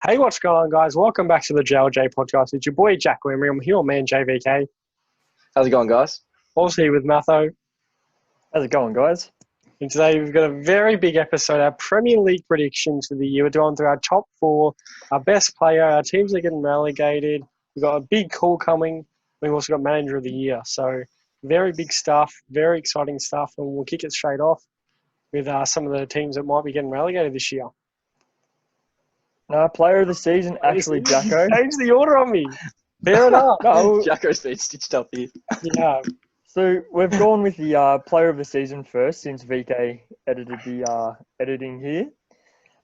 Hey, what's going on, guys? Welcome back to the JLJ podcast. It's your boy, Jack Wimmery. I'm here, man, JVK. How's it going, guys? Also here with Matho. How's it going, guys? And today we've got a very big episode, our Premier League predictions for the year. We're doing through our top four, our best player, our teams are getting relegated. We've got a big call coming. We've also got manager of the year. So very big stuff, very exciting stuff. And we'll kick it straight off with some of the teams that might be getting relegated this year. No, player of the season, actually, Jacko. Change the order on me. Fair enough. No, Jacko's been stitched up here. Yeah. so we've gone with the player of the season first, since VK edited the editing here.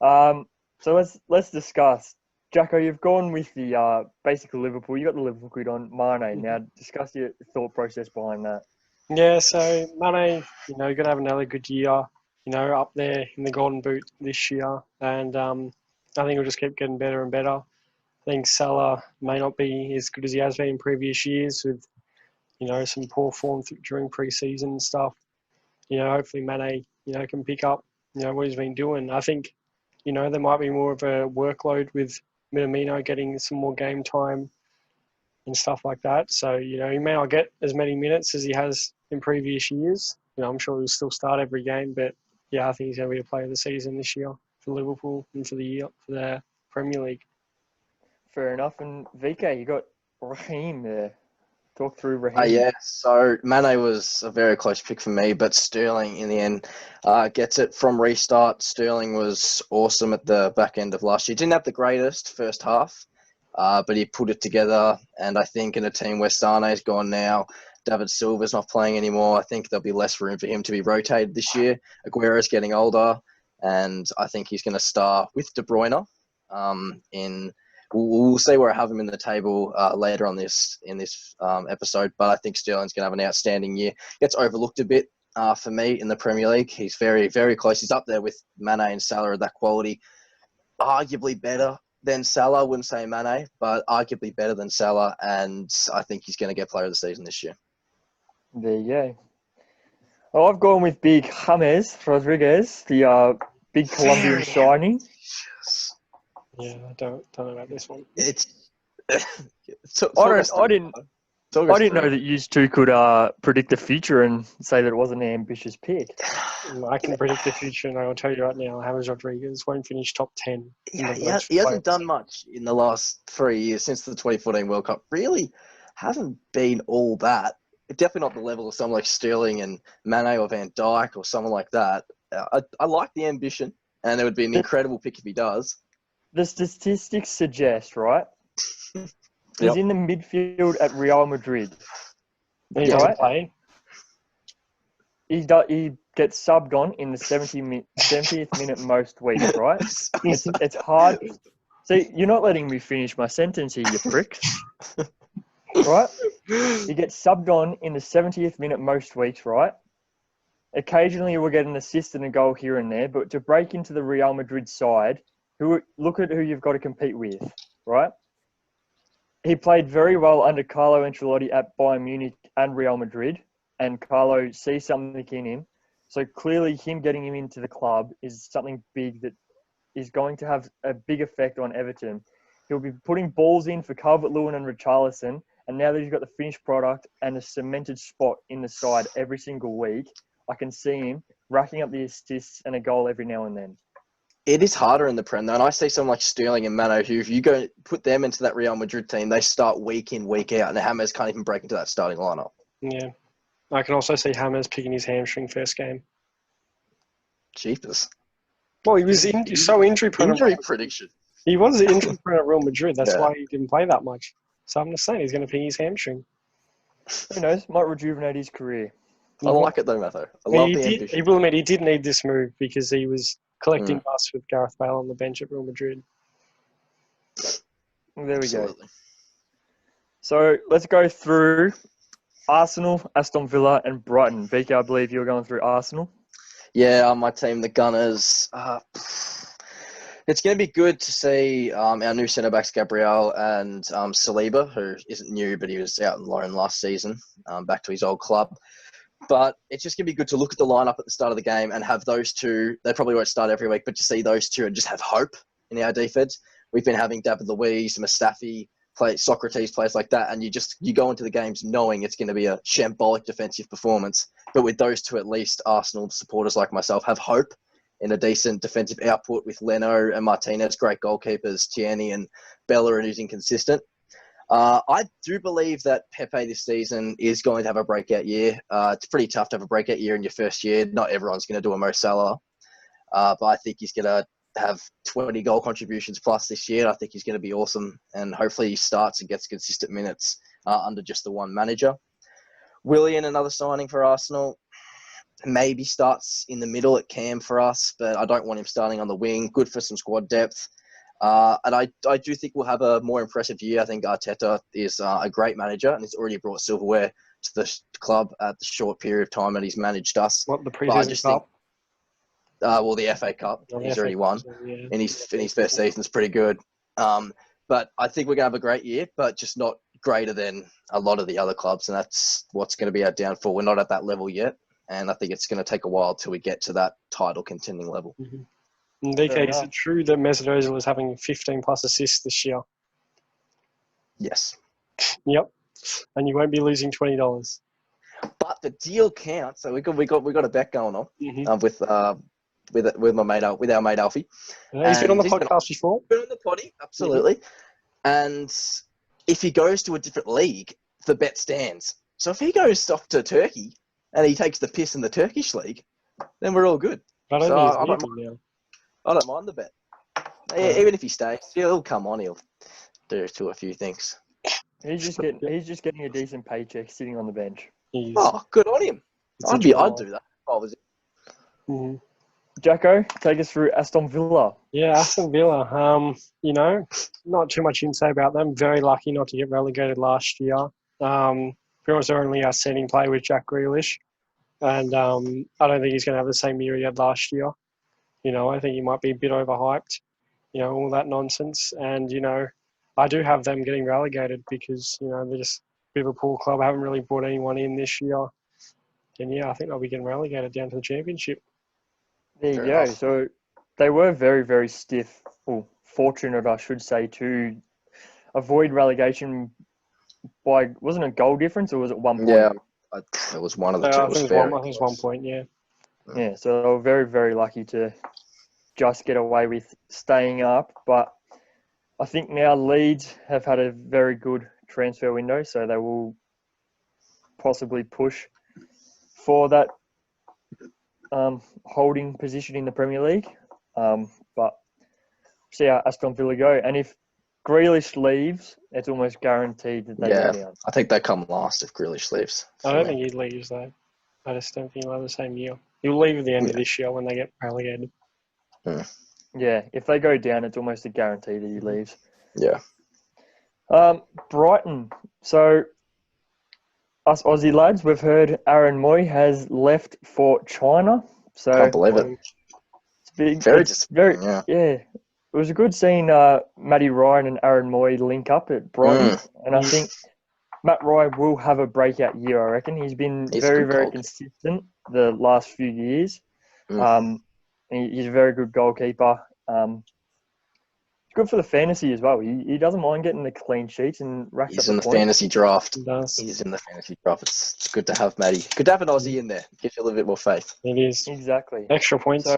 So let's discuss. Jacko, you've gone with the basically Liverpool. You got the Liverpool quid on Mane. Now discuss your thought process behind that. Yeah, so Mane, going to have another good year, up there in the Golden Boot this year. And I think he'll just keep getting better and better. I think Salah may not be as good as he has been in previous years with, some poor form during pre-season and stuff. Hopefully Mane, can pick up, what he's been doing. I think, there might be more of a workload with Minamino getting some more game time and stuff like that. So, he may not get as many minutes as he has in previous years. I'm sure he'll still start every game, but yeah, I think he's going to be a player of the season this year for Liverpool and for the Premier League. Fair enough. And VK, you got Raheem there. Talk through Raheem. Yeah, so Mane was a very close pick for me, but Sterling in the end gets it from restart. Sterling was awesome at the back end of last year. Didn't have the greatest first half, but he put it together. And I think in a team where Sane's gone now, David Silva's not playing anymore, I think there'll be less room for him to be rotated this year. Aguero's getting older, and I think he's going to start with De Bruyne. We'll see where I have him in the table later on in this episode, but I think Sterling's going to have an outstanding year. Gets overlooked a bit for me in the Premier League. He's very, very close. He's up there with Mane and Salah of that quality. Arguably better than Salah, I wouldn't say Mane, but arguably better than Salah, and I think he's going to get player of the season this year. There you go. Well, I've gone with big James Rodriguez, the big Colombian signing. Yeah, I don't know about this one. I didn't know that you two could predict the future and say that it wasn't an ambitious pick. I can predict the future, and I'll tell you right now, James Rodriguez won't finish top 10. Yeah, he hasn't done much in the last 3 years since the 2014 World Cup. Really hasn't been all that. Definitely not the level of someone like Sterling and Mane or Van Dijk or someone like that. I like the ambition, and it would be an incredible pick if he does. The statistics suggest, right? He's in the midfield at Real Madrid. He doesn't play. He gets subbed on in the 70th minute most weeks, right? It's hard. See, you're not letting me finish my sentence here, you pricks. Right? He gets subbed on in the 70th minute most weeks, right? Occasionally we'll get an assist and a goal here and there, but to break into the Real Madrid side, look at who you've got to compete with, right? He played very well under Carlo Ancelotti at Bayern Munich and Real Madrid, and Carlo sees something in him. So clearly him getting him into the club is something big that is going to have a big effect on Everton. He'll be putting balls in for Calvert-Lewin and Richarlison, and now that he's got the finished product and a cemented spot in the side every single week, I can see him racking up the assists and a goal every now and then. It is harder in the Prem, though, and I see someone like Sterling and Mane, who if you go put them into that Real Madrid team, they start week in, week out, and James can't even break into that starting lineup. Yeah. I can also see James picking his hamstring first game. Jeepers. Well, he was so injury-prone. Injury prediction. He was injury-prone at Real Madrid. That's why he didn't play that much. So I'm just saying he's going to pick his hamstring. Who knows? Might rejuvenate his career. I like it though, Matho. I love the ambition. He will admit he did need this move because he was collecting dust with Gareth Bale on the bench at Real Madrid. There we go. So let's go through Arsenal, Aston Villa, and Brighton. VK, I believe you're going through Arsenal. Yeah, my team, the Gunners. It's going to be good to see our new centre-backs, Gabriel and Saliba, who isn't new, but he was out on loan last season, back to his old club. But it's just going to be good to look at the lineup at the start of the game and have those two. They probably won't start every week, but to see those two and just have hope in our defense. we've been having David Luiz, Mustafi, Socrates, players like that, and you go into the games knowing it's going to be a shambolic defensive performance. But with those two, at least, Arsenal supporters like myself have hope in a decent defensive output with Leno and Martinez, great goalkeepers, Tierney and Bellerin, who's inconsistent. I do believe that Pepe this season is going to have a breakout year. It's pretty tough to have a breakout year in your first year. Not everyone's going to do a Mo Salah, but I think he's going to have 20 goal contributions plus this year. I think he's going to be awesome, and hopefully he starts and gets consistent minutes under just the one manager. Willian, another signing for Arsenal, maybe starts in the middle at cam for us, but I don't want him starting on the wing. Good for some squad depth. And I do think we'll have a more impressive year. I think Arteta is a great manager, and he's already brought silverware to the club at the short period of time that he's managed us. What, the pre-season cup? Well, the FA Cup, he's already won. Yeah. In his first season, it's pretty good. But I think we're going to have a great year, but just not greater than a lot of the other clubs, and that's what's going to be our downfall. We're not at that level yet, and I think it's going to take a while till we get to that title contending level. Mm-hmm. And DK, is it true that Mesut Ozil is having 15 plus assists this year? Yes. Yep. And you won't be losing $20. But the deal counts. So we got a bet going on with our mate Alfie. Yeah, he's been on the podcast before. Been on the potty, absolutely. And if he goes to a different league, the bet stands. So if he goes off to Turkey and he takes the piss in the Turkish league, then we're all good. I don't think he's now. I don't mind the bet. Even if he stays, he'll come on. He'll do a few things. He's just getting a decent paycheck sitting on the bench. Oh, good on him. I'd do that if I was him. Jacko, take us through Aston Villa. Yeah, Aston Villa. Not too much insight about them. Very lucky not to get relegated last year. Pretty much their only outstanding play with Jack Grealish. And I don't think he's going to have the same year he had last year. I think he might be a bit overhyped, all that nonsense. And, I do have them getting relegated because, they're just a bit of a poor club. I haven't really brought anyone in this year. And, I think they'll be getting relegated down to the Championship. There you go. So they were very, very stiff, or fortunate, I should say, to avoid relegation by, wasn't it a goal difference or was it 1 point? Yeah, it was one of the two. I think it was 1 point, yeah. Yeah, so they were very, very lucky to just get away with staying up. But I think now Leeds have had a very good transfer window, so they will possibly push for that holding position in the Premier League. But see how Aston Villa go. And if Grealish leaves, it's almost guaranteed that they go down. I think they come last if Grealish leaves. I don't think he leaves, though. I just don't think he'll have the same year. He'll leave at the end of this year when they get relegated. Yeah, if they go down, it's almost a guarantee that he leaves. Yeah. Brighton. So, us Aussie lads, we've heard Aaron Moy has left for China. So Can't believe it. It's big. Very disappointing, yeah. It was a good seeing Matty Ryan and Aaron Moy link up at Brighton. And I think Matt Ryan will have a breakout year, I reckon. He's been very, very consistent the last few years. He's a very good goalkeeper. Good for the fantasy as well. He doesn't mind getting the clean sheets and racks up the points. He's in the fantasy draft. He does. He's in the fantasy draft. It's good to have Matty. Good to have an Aussie in there. Gives you a little bit more faith. It is. Exactly. Extra points. So,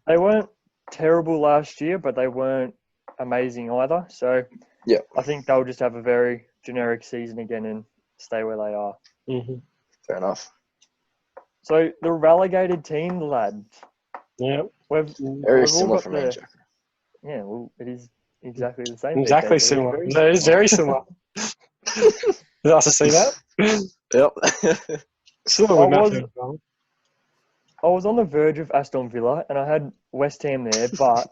they weren't terrible last year, but they weren't amazing either. So I think they'll just have a very generic season again and stay where they are. Mm-hmm. Fair enough. So the relegated team, lads. Yeah. Very similar from me, Jack. Yeah, well, it is exactly the same. Exactly similar. No, it is very similar. Nice to see that. Yep. I was on the verge of Aston Villa and I had West Ham there, but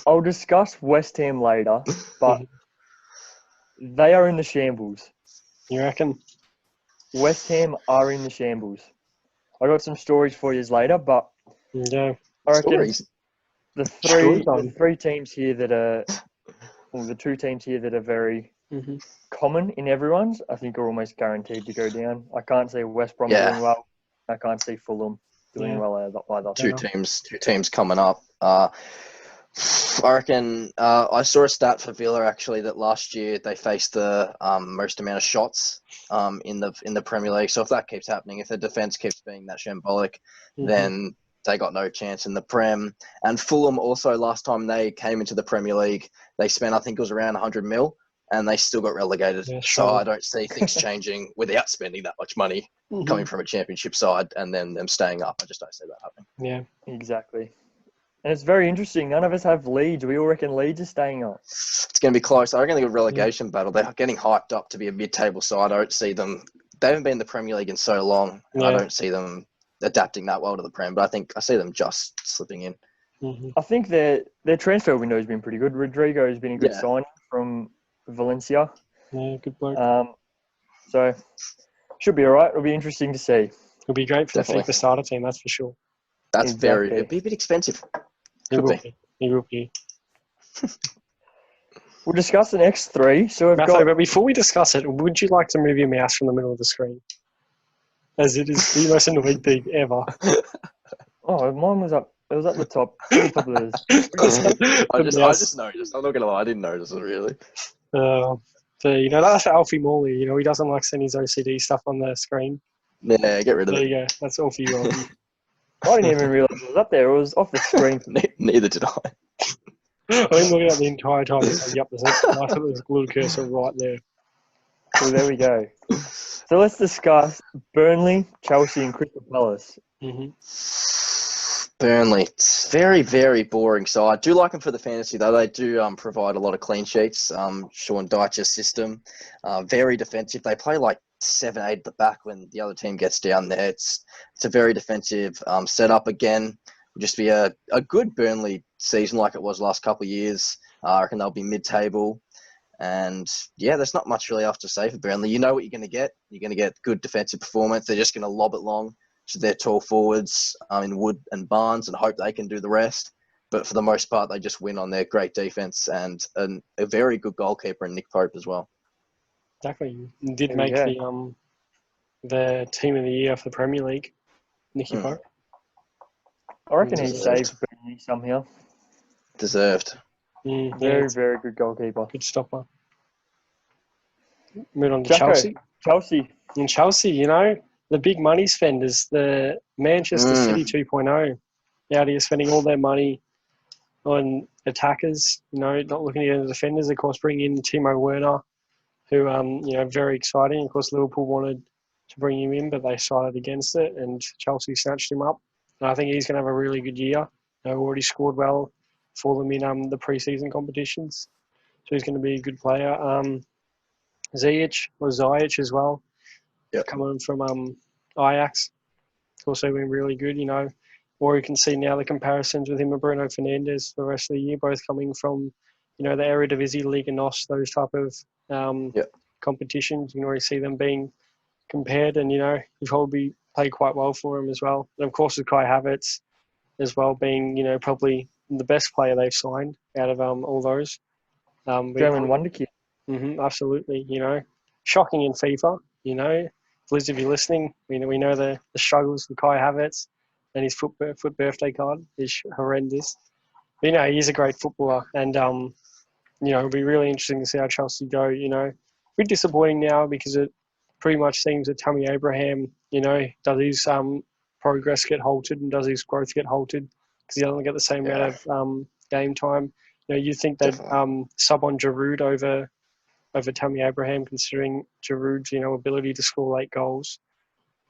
I'll discuss West Ham later, but they are in the shambles. You reckon? West Ham are in the shambles. I got some stories for you later, but I reckon the three teams here that are, the two teams here that are very common in everyone's, I think are almost guaranteed to go down. I can't see West Brom doing well. I can't see Fulham doing well either. Two teams coming up. I reckon I saw a stat for Villa actually that last year they faced the most amount of shots in the Premier League. So if that keeps happening, if the defense keeps being that shambolic, then they got no chance in the Prem. And Fulham also, last time they came into the Premier League, they spent, I think it was around 100 mil, and they still got relegated. Yeah, So sure. I don't see things changing without spending that much money coming from a championship side and then them staying up. I just don't see that happening. Yeah. Exactly. And it's very interesting. None of us have Leeds. We all reckon Leeds are staying up. It's going to be close. I reckon they're a relegation battle. They're getting hyped up to be a mid-table side. I don't see them. They haven't been in the Premier League in so long, and I don't see them adapting that well to the Prem. But I think I see them just slipping in. I think their transfer window has been pretty good. Rodrigo has been a good sign from Valencia. Yeah, good bloke. So should be all right. It'll be interesting to see. It'll be great for Definitely. the FIFA starter team, that's for sure. That's Exactly. it'd be a bit expensive. It will be. We'll discuss the next three. So we've Matthew, got. but before we discuss it, would you like to move your mouse from the middle of the screen? As it is the most annoying thing ever. Oh, mine was up. It was at the top. Pretty top of the. I just noticed. I'm not gonna lie. I didn't notice it really. So that's for Alfie Morley. He doesn't like sending his OCD stuff on the screen. Yeah, get rid of There it. you go. That's all for you, Alfie. I didn't even realise it was up there. It was off the screen. Neither did I. I didn't look at it the entire time. Yep, there's a nice little cursor right there. So there we go. So let's discuss Burnley, Chelsea, and Crystal Palace. Burnley, it's very, very boring. So I do like them for the fantasy, though. They do provide a lot of clean sheets. Sean Dyche's system, very defensive. They play like 7-8 at the back when the other team gets down there. It's a very defensive setup again. It'll just be a good Burnley season like it was last couple of years. I reckon they'll be mid-table. And, yeah, there's not much really else to say for Burnley. You know what you're going to get. You're going to get good defensive performance. They're just going to lob it long to their tall forwards in Wood and Barnes and hope they can do the rest. But for the most part, they just win on their great defense and a very good goalkeeper in Nick Pope as well. Exactly. He did make the team of the year for the Premier League, Nicky Pope. I reckon he saved Burnley somehow. Deserved. Very, very good goalkeeper. Good stopper. Moving on to Chelsea. In Chelsea, the big money spenders, the Manchester City 2.0, out here spending all their money on attackers, not looking at the defenders. Of course, bring in Timo Werner, who, very exciting. Of course, Liverpool wanted to bring him in, but they decided against it, and Chelsea snatched him up. And I think he's going to have a really good year. Already scored well for them in the pre-season competitions, so he's going to be a good player. Ziyech as well. Coming from Ajax. It's also been really good, Or you can see now the comparisons with him and Bruno Fernandes for the rest of the year, both coming from, the Eredivisie, Liga NOS, those type of competitions. You can already see them being compared, and, he'll probably play quite well for him as well. And, of course, with Kai Havertz as well being, probably the best player they've signed out of all those. German wonder kid. Absolutely, Shocking in FIFA, Liz, if you're listening, we know the struggles with Kai Havertz and his foot birthday card is horrendous. But, he's a great footballer, and it'll be really interesting to see how Chelsea go. A bit disappointing now because it pretty much seems that Tammy Abraham, does his progress get halted and does his growth get halted because he doesn't get the same amount of game time. You think that sub on Giroud over Tammy Abraham, considering Giroud's, ability to score late goals.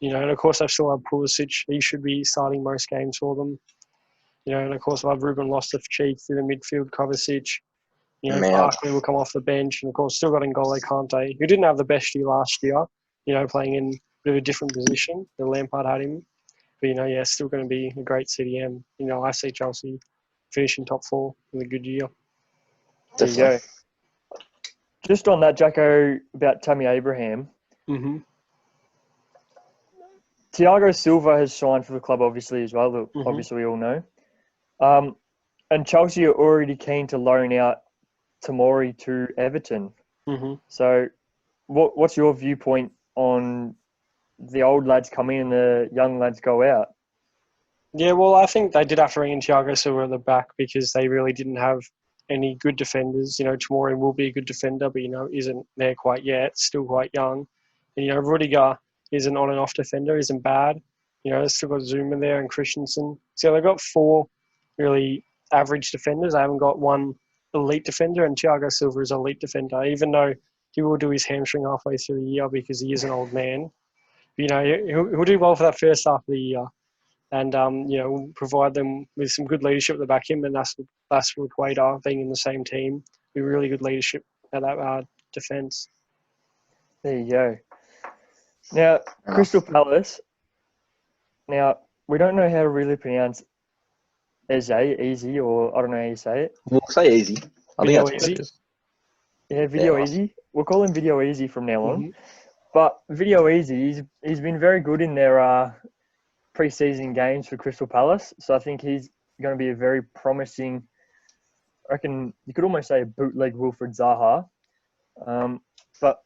And of course I still have Pulisic. He should be starting most games for them. And of course I have Ruben Loftus-Cheek through the midfield, Kovacic. Barkley will come off the bench, and of course still got N'Golo Kante, who didn't have the best year last year. Playing in a bit of a different position than Lampard had him. But still going to be a great CDM. I see Chelsea finishing top 4 with a good year. There you go. Just on that, Jacko, about Tammy Abraham. Thiago Silva has signed for the club, obviously, as well. Obviously, we all know. And Chelsea are already keen to loan out Tomori to Everton. So what's your viewpoint on the old lads come in and the young lads go out? Yeah, well, I think they did have to bring in Thiago Silva at the back because they really didn't have any good defenders. You know, Tomori will be a good defender, but, isn't there quite yet, still quite young. And, Rudiger is an on and off defender, isn't bad. They've still got Zuma there and Christensen. So they've got 4 really average defenders. They haven't got one elite defender, and Thiago Silva is an elite defender, even though he will do his hamstring halfway through the year because he is an old man. But, he'll do well for that first half of the year. And, we'll provide them with some good leadership at the back. Him and Aswad being in the same team, be really good leadership at that defence. There you go. Now, Crystal Palace. Now, we don't know how to really pronounce Easy, or I don't know how you say it. We'll say Easy. I think that's Easy. Yeah, Video Easy. We'll call him Video Easy from now on. Mm-hmm. But Video Easy, he's been very good in their pre-season games for Crystal Palace. So I think he's going to be a very promising, I reckon you could almost say a bootleg Wilfried Zaha. But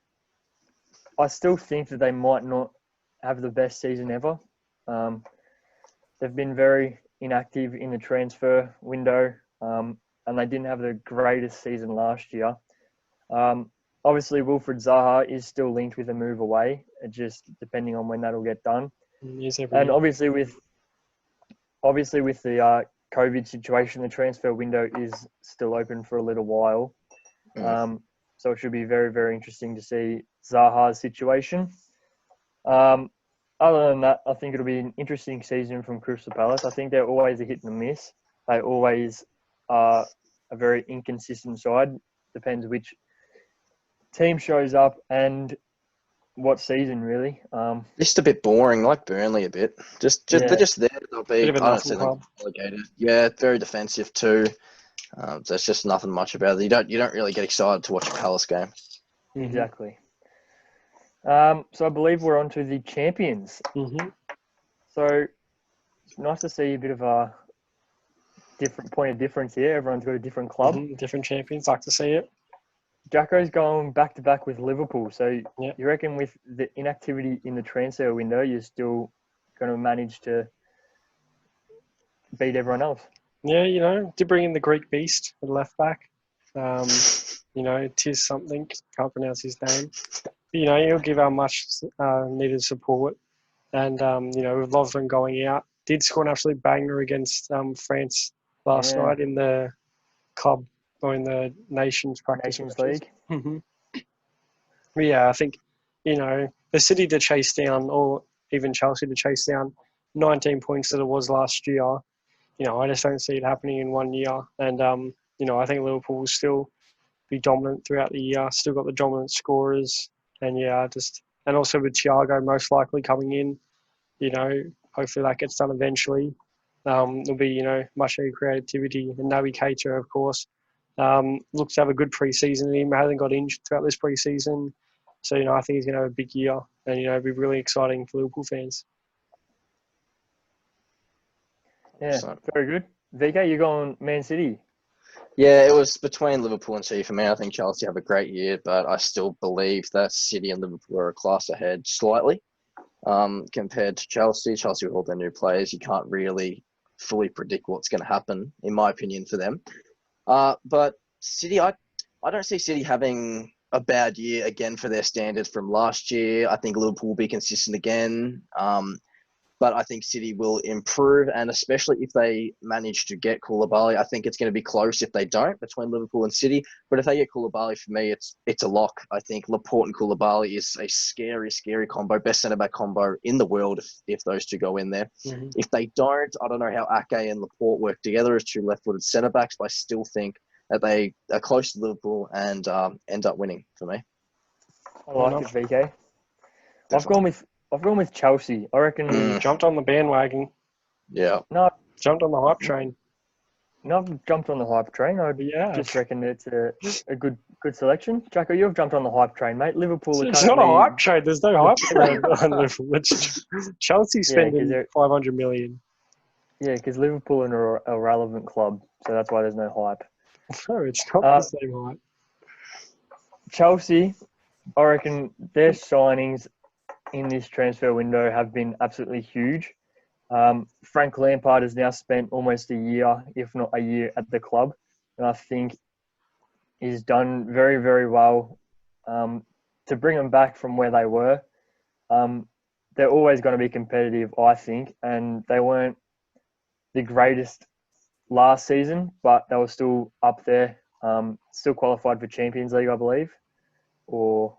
I still think that they might not have the best season ever. They've been very inactive in the transfer window, and they didn't have the greatest season last year. Obviously, Wilfried Zaha is still linked with a move away, just depending on when that'll get done. And obviously with the COVID situation, the transfer window is still open for a little while. So it should be very, very interesting to see Zaha's situation. Other than that, I think it'll be an interesting season from Crystal Palace. I think they're always a hit and a miss. They always are a very inconsistent side. Depends which team shows up and what season, really. Just a bit boring, like Burnley a bit. They're just there. They'll be. Bit of a I don't see nothing them relegated. Yeah, very defensive too. There's just nothing much about it. You don't really get excited to watch a Palace game. Exactly. So I believe we're on to the champions. Mm-hmm. So it's nice to see a bit of a different point of difference here. Everyone's got a different club. Mm-hmm. Different champions, like to see it. Jacko's going back-to-back with Liverpool. So Yep. You reckon with the inactivity in the transfer window, you're still going to manage to beat everyone else? Yeah, did bring in the Greek beast at left back. Tis something, can't pronounce his name. But, he'll give our much needed support. And, with Lovren going out, did score an absolute banger against France last night in the club or in the Nations practice. Nations League. Mm-hmm. But yeah, I think, the City to chase down, or even Chelsea to chase down 19 points that it was last year, I just don't see it happening in 1 year. And, I think Liverpool will still be dominant throughout the year, still got the dominant scorers. And, and also with Thiago most likely coming in, hopefully that gets done eventually. There'll be, much needed creativity. And Naby Keita, of course, looks to have a good pre-season. He hasn't got injured throughout this pre-season. So, I think he's going to have a big year. And, it'll be really exciting for Liverpool fans. Yeah, very good. VK, you're going Man City. Yeah, it was between Liverpool and City for me. I think Chelsea have a great year, but I still believe that City and Liverpool are a class ahead slightly compared to Chelsea. Chelsea with all their new players, you can't really fully predict what's going to happen, in my opinion, for them. But City, I don't see City having a bad year again for their standards from last year. I think Liverpool will be consistent again. But I think City will improve, and especially if they manage to get Koulibaly, I think it's going to be close if they don't between Liverpool and City. But if they get Koulibaly, for me, it's a lock. I think Laporte and Koulibaly is a scary, scary combo, best centre-back combo in the world if those two go in there. Mm-hmm. If they don't, I don't know how Ake and Laporte work together as two left-footed centre-backs, but I still think that they are close to Liverpool and end up winning for me. I like it, VK. I've gone with Chelsea. I reckon. Jumped on the bandwagon. Yeah. No, jumped on the hype train. No, I've jumped on the hype train. I just reckon it's a good selection. Jacko, you've jumped on the hype train, mate. Liverpool. It's not a hype train. There's no hype train on Liverpool. It's Chelsea spending 500 million. Yeah, because Liverpool are a relevant club, so that's why there's no hype. No, it's not the same hype. Chelsea, I reckon their signings in this transfer window have been absolutely huge. Frank Lampard has now spent almost a year, if not a year, at the club. And I think he's done very, very well to bring them back from where they were. They're always going to be competitive, I think, and they weren't the greatest last season, but they were still up there, still qualified for Champions League, I believe, or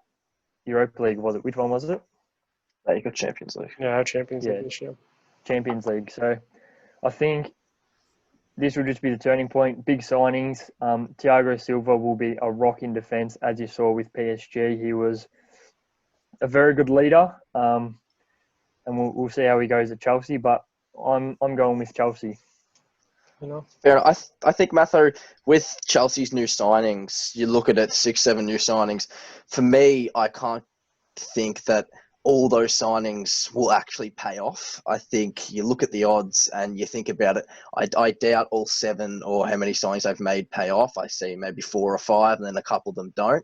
Europa League, was it? Which one was it? There you go, Champions League. Yeah, our Champions Yeah. League this year. Champions League. So I think this will just be the turning point. Big signings. Thiago Silva will be a rock in defence, as you saw with PSG. He was a very good leader, and we'll see how he goes at Chelsea. But I'm going with Chelsea. You know, Fair enough. I think, Matho, with Chelsea's new signings, you look at it, 6-7 new signings. For me, I can't think that all those signings will actually pay off. I think you look at the odds and you think about it. I doubt all 7 or how many signings they've made pay off. I see maybe 4 or 5, and then a couple of them don't.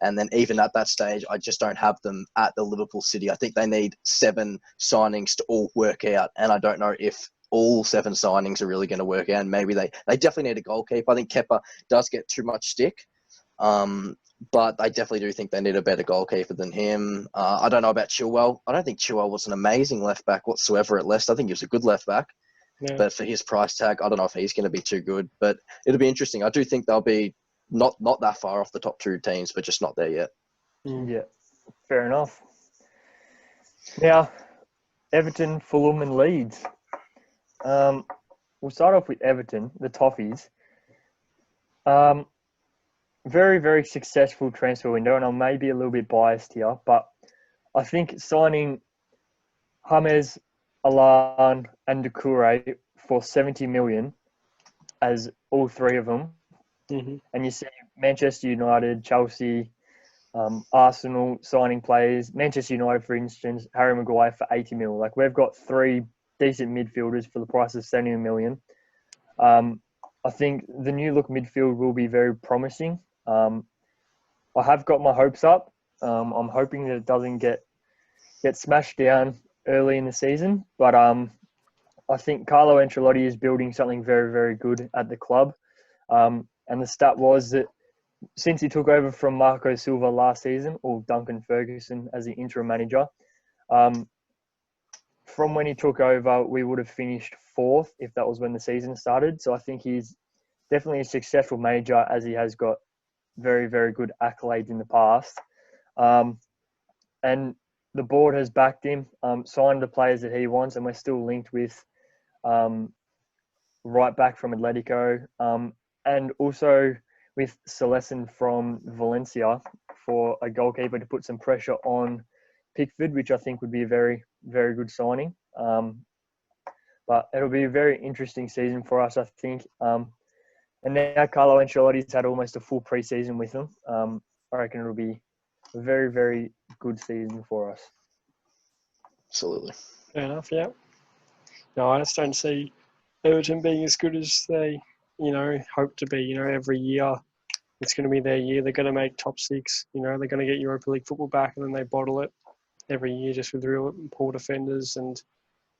And then even at that stage, I just don't have them at the Liverpool City. I think they need 7 signings to all work out. And I don't know if all 7 signings are really going to work out. And maybe they definitely need a goalkeeper. I think Kepa does get too much stick. But I definitely do think they need a better goalkeeper than him. I don't know about Chilwell. I don't think Chilwell was an amazing left back whatsoever at Leicester. I think he was a good left back. yeah. But for his price tag, I don't know if he's going to be too good. But it'll be interesting. I do think they'll be not that far off the top 2 teams, but just not there yet. Yeah, fair enough. Now, Everton, Fulham and Leeds. We'll start off with Everton, the Toffees. Very, very successful transfer window, and I may be a little bit biased here, but I think signing James, Alan and Doucouré for 70 million as all 3 of them, and you see Manchester United, Chelsea, Arsenal signing players. Manchester United, for instance, Harry Maguire for 80 mil. Like, we've got 3 decent midfielders for the price of 70 million. I think the new look midfield will be very promising. I have got my hopes up. I'm hoping that it doesn't get smashed down early in the season, but I think Carlo Ancelotti is building something very, very good at the club. And the stat was that since he took over from Marco Silva last season, or Duncan Ferguson as the interim manager, from when he took over, we would have finished 4th if that was when the season started. So I think he's definitely a successful manager, as he has got very, very good accolades in the past. And the board has backed him, signed the players that he wants, and we're still linked with right back from Atletico, and also with Celestin from Valencia for a goalkeeper to put some pressure on Pickford, which I think would be a very, very good signing. But it'll be a very interesting season for us, I think. And now Carlo Ancelotti's had almost a full pre-season with them. I reckon it'll be a very, very good season for us. Absolutely. Fair enough, yeah. No, I just don't see Everton being as good as they, hope to be. Every year it's going to be their year. They're going to make top 6. They're going to get Europa League football back, and then they bottle it every year just with real poor defenders. And,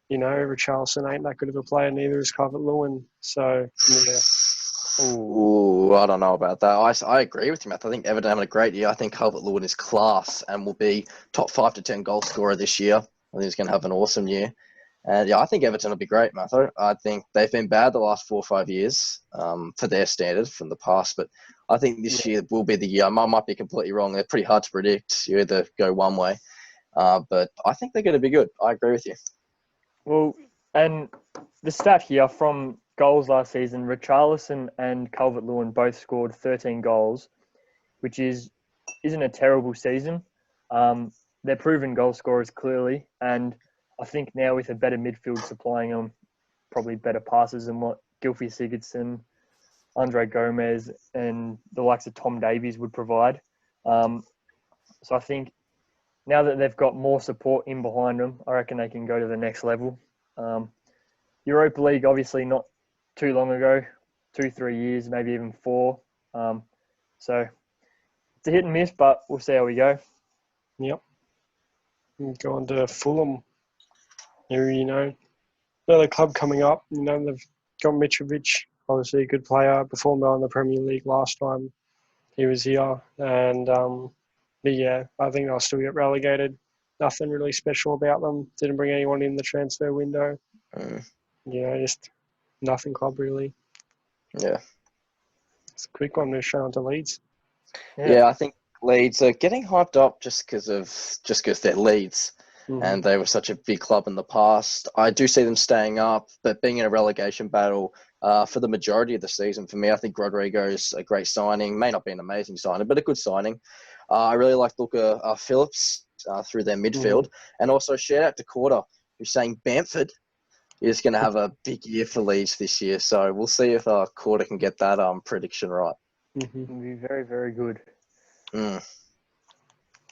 Richarlison ain't that good of a player, neither is Calvert-Lewin. So, yeah. Ooh, I don't know about that. I agree with you, Matt. I think Everton having a great year. I think Calvert-Lewin is class and will be top 5 to 10 goal scorer this year. I think he's going to have an awesome year. And yeah, I think Everton will be great, Matho. I think they've been bad the last 4 or 5 years for their standard from the past, but I think this year will be the year. I might be completely wrong. They're pretty hard to predict. You either go one way, but I think they're going to be good. I agree with you. Well, and the stat here from goals last season, Richarlison and Calvert-Lewin both scored 13 goals, which isn't a terrible season. They're proven goal scorers clearly, and I think now with a better midfield supplying them probably better passes than what Gylfi Sigurdsson, Andre Gomez, and the likes of Tom Davies would provide. So I think now that they've got more support in behind them, I reckon they can go to the next level. Europa League, obviously not too long ago, 2-3 years, maybe even 4. So it's a hit and miss, but we'll see how we go. Yep. Go on to Fulham, who, another club coming up. You know, they've got Mitrovic, obviously a good player, performed well in the Premier League last time he was here. And, but yeah, I think they'll still get relegated. Nothing really special about them. Didn't bring anyone in the transfer window. You know, just nothing club really. Yeah. It's a quick one to show on to Leeds. Yeah, I think Leeds are getting hyped up just because they're Leeds. And they were such a big club in the past. I do see them staying up, but being in a relegation battle for the majority of the season, for me, I think Rodrigo's a great signing. May not be an amazing signing, but a good signing. I really like Luca Phillips through their midfield. And also shout out to Corder, who's saying Bamford is going to have a big year for Leeds this year. So we'll see if Corder can get that prediction right. It'll be very, very good. Mm.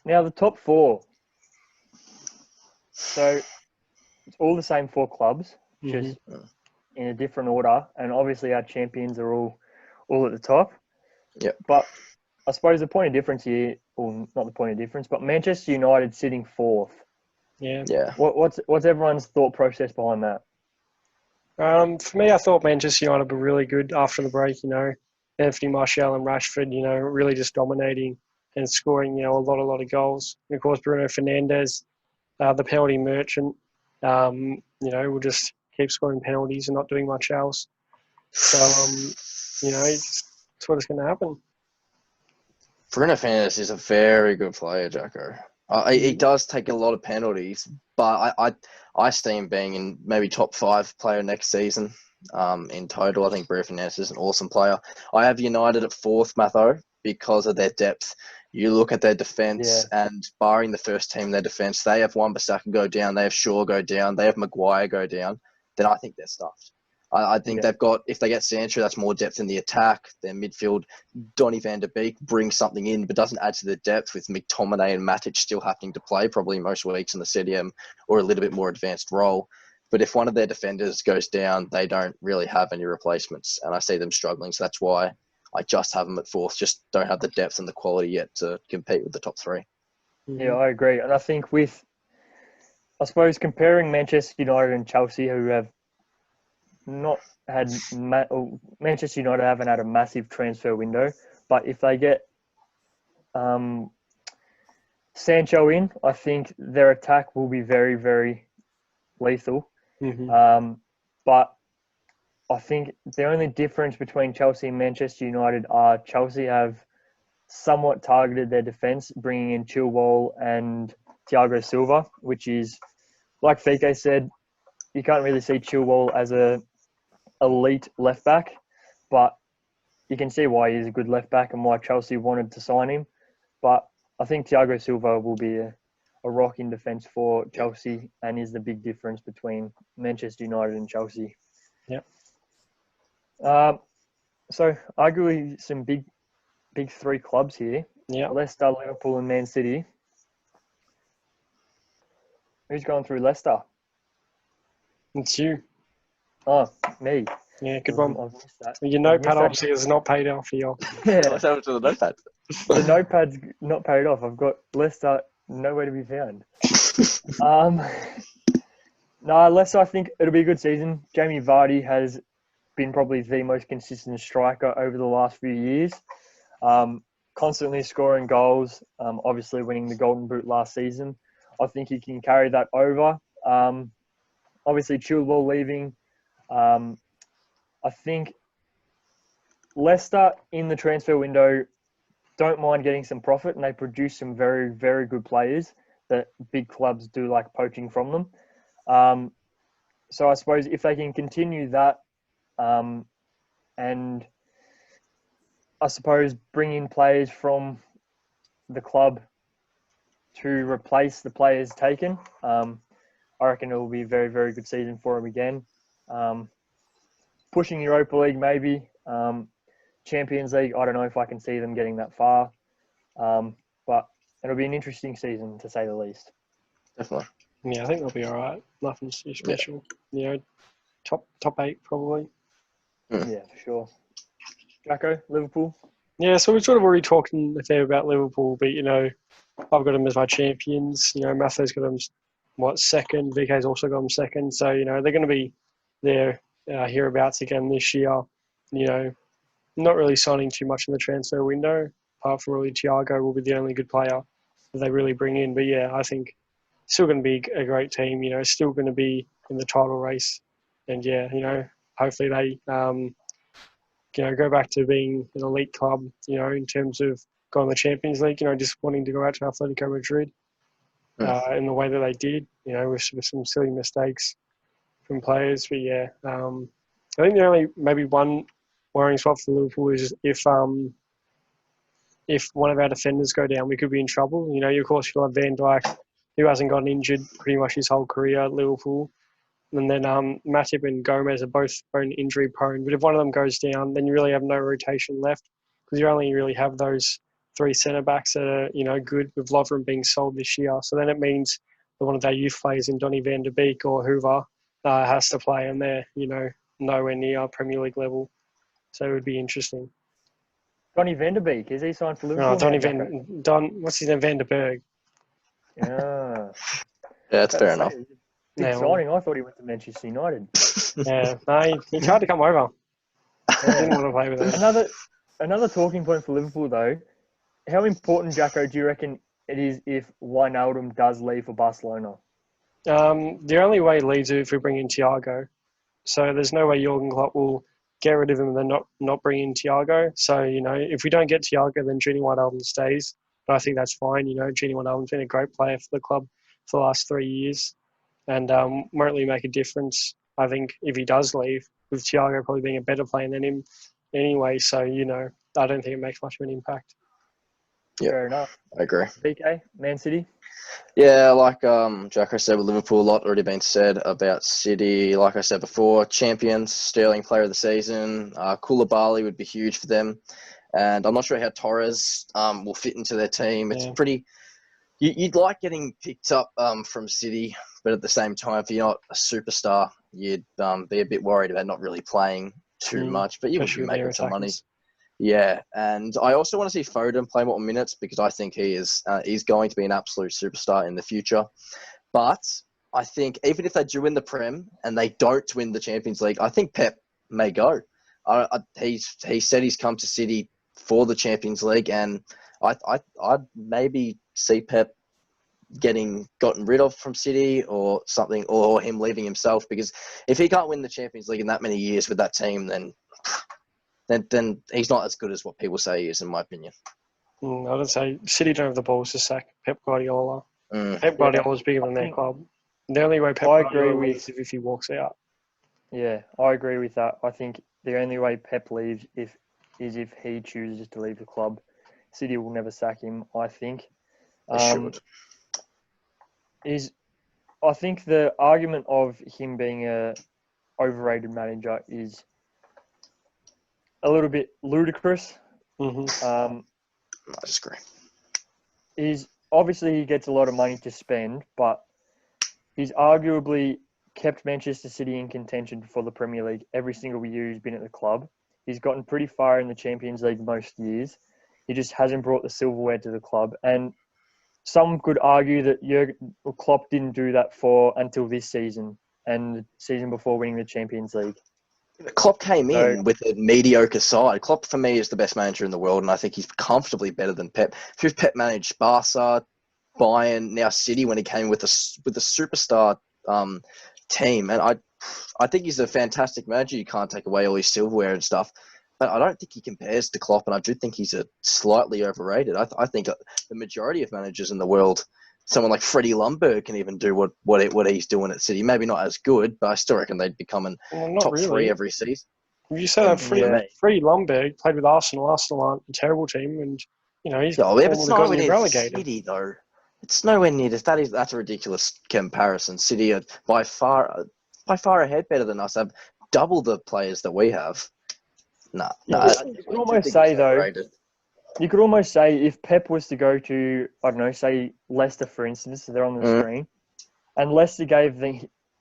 Now, the top four. So it's all the same four clubs, just in a different order. And obviously our champions are all at the top. Yeah. But I suppose the point of difference here, or not the point of difference, but Manchester United sitting fourth. Yeah. What's everyone's thought process behind that? For me, I thought Manchester United were really good after the break. You know, Anthony Martial and Rashford, you know, really just dominating and scoring, you know, a lot of goals. And of course, Bruno Fernandes, the penalty merchant, you know, will just keep scoring penalties and not doing much else. So, you know, it's what is going to happen. Bruno Fernandes is a very good player, Jacko. He does take a lot of penalties, but I see him being in maybe top 5 player next season in total. I think Bruno Fernandes is an awesome player. I have United at 4th, Matho, because of their depth. You look at their defence, and barring the first team, their defence, they have Wan-Bissaka go down, they have Shaw go down, they have Maguire go down, then I think they're stuffed. I think they've got, if they get Sancho, that's more depth in the attack. Their midfield, Donny van der Beek brings something in, but doesn't add to the depth, with McTominay and Matic still happening to play probably most weeks in the CDM or a little bit more advanced role. But if one of their defenders goes down, they don't really have any replacements, and I see them struggling. So that's why I just have them at 4th. Just don't have the depth and the quality yet to compete with the top 3. Yeah, I agree. And I think I suppose, comparing Manchester United and Chelsea, who have not had Manchester United haven't had a massive transfer window, but if they get Sancho in, I think their attack will be very, very lethal. But I think the only difference between Chelsea and Manchester United are Chelsea have somewhat targeted their defence, bringing in Chilwell and Thiago Silva, which is, like Fike said, you can't really see Chilwell as a elite left back, but you can see why he's a good left back and why Chelsea wanted to sign him. But I think Thiago Silva will be a rock in defence for Chelsea, and is the big difference between Manchester United and Chelsea. Yep. So arguably some big 3 clubs here. Yeah. Leicester, Liverpool, and Man City. Who's going through Leicester? It's you. Oh, me. Yeah, good one. I've missed that. Your notepad obviously is not paid off for you. What's happened to the notepad? The notepad's not paid off. I've got Leicester nowhere to be found. No, Leicester, I think it'll be a good season. Jamie Vardy has been probably the most consistent striker over the last few years. Constantly scoring goals, obviously winning the Golden Boot last season. I think he can carry that over. Obviously, Chilwell leaving. I think Leicester in the transfer window don't mind getting some profit, and they produce some very, very good players that big clubs do like poaching from them. So I suppose if they can continue that, and I suppose bring in players from the club to replace the players taken, I reckon it will be a very, very good season for them again. Pushing Europa League maybe. Champions League, I don't know if I can see them getting that far. But it'll be an interesting season, to say the least. Definitely. Yeah, I think they'll be all right. Nothing too special. You know, top 8 probably. Yeah, for sure. Jacko, Liverpool? Yeah, so we're sort of already talking a fair about Liverpool, but, you know, I've got them as my champions. You know, Matthew's got them, second? VK's also got them second. So, you know, they're going to be their hereabouts again this year. You know, not really signing too much in the transfer window, apart from really Thiago will be the only good player that they really bring in. But yeah, I think still going to be a great team. You know, still going to be in the title race, and yeah, you know, hopefully they you know, go back to being an elite club. You know, in terms of going to the Champions League. You know, just wanting to go out to Atletico Madrid in the way that they did. You know, with some silly mistakes from players. But yeah, I think the only maybe one worrying spot for Liverpool is if one of our defenders go down, we could be in trouble. You know, of course, you'll have Van Dijk, who hasn't gotten injured pretty much his whole career at Liverpool. And then Matip and Gomez are both injury prone. But if one of them goes down, then you really have no rotation left because you only really have those three centre-backs that are, you know, good, with Lovren being sold this year. So then it means that one of their youth players in Donny van der Beek or Hoover has to play, and they're, you know, nowhere near Premier League level. So it would be interesting. Donny van der Beek, is he signed for Liverpool? What's his name? Van der Berg. Yeah. That's fair enough. Big signing. I thought he went to Manchester United. Yeah, no, he tried to come over. Didn't want to play with him. Another talking point for Liverpool, though. How important, Jacko, do you reckon it is if Wijnaldum does leave for Barcelona? The only way he leaves is if we bring in Thiago. So there's no way Jurgen Klopp will get rid of him and then not bring in Thiago. So, you know, if we don't get Thiago, then Gini Wijnaldum stays. But I think that's fine. You know, Gini Wijnaldum's been a great player for the club for the last 3 years and won't really make a difference, I think, if he does leave, with Thiago probably being a better player than him anyway. So, you know, I don't think it makes much of an impact. Yeah, fair enough. I agree. BK, Man City? Yeah, like Jacko said with Liverpool, a lot already been said about City. Like I said before, champions, Sterling player of the season. Koulibaly would be huge for them. And I'm not sure how Torres will fit into their team. It's pretty... You'd like getting picked up from City, but at the same time, if you're not a superstar, you'd be a bit worried about not really playing too much. But you would be making some money. Yeah, and I also want to see Foden play more minutes because I think he's going to be an absolute superstar in the future. But I think even if they do win the Prem and they don't win the Champions League, I think Pep may go. He said he's come to City for the Champions League, and I'd maybe see Pep gotten rid of from City or something, or him leaving himself, because if he can't win the Champions League in that many years with that team, then he's not as good as what people say he is, in my opinion. I would say City don't have the balls to sack Pep Guardiola. Pep Guardiola is bigger than their club. The only way Pep Guardiola leaves is if he walks out. Yeah, I agree with that. I think the only way Pep leaves is if he chooses to leave the club. City will never sack him, I think. They should. I think the argument of him being a overrated manager is a little bit ludicrous. I disagree. Obviously he gets a lot of money to spend, but he's arguably kept Manchester City in contention for the Premier League every single year he's been at the club. He's gotten pretty far in the Champions League most years. He just hasn't brought the silverware to the club. And some could argue that Klopp didn't do that until this season and the season before winning the Champions League. Klopp came in with a mediocre side. Klopp, for me, is the best manager in the world, and I think he's comfortably better than Pep. If Pep managed Barca, Bayern, now City, when he came with a superstar team, and I think he's a fantastic manager. You can't take away all his silverware and stuff, but I don't think he compares to Klopp, and I do think he's slightly overrated. I think the majority of managers in the world, someone like Freddie Ljungberg can even do what he's doing at City. Maybe not as good, but I still reckon they'd become top three every season. You say that Freddie Ljungberg played with Arsenal. Arsenal aren't a terrible team, and you know he's but it's nowhere near relegated. City though. It's nowhere near this. That's a ridiculous comparison. City are by far ahead, better than us. Have double the players that we have. No. You could almost say though. You could almost say if Pep was to go to, I don't know, say Leicester, for instance, they're on the screen, and Leicester gave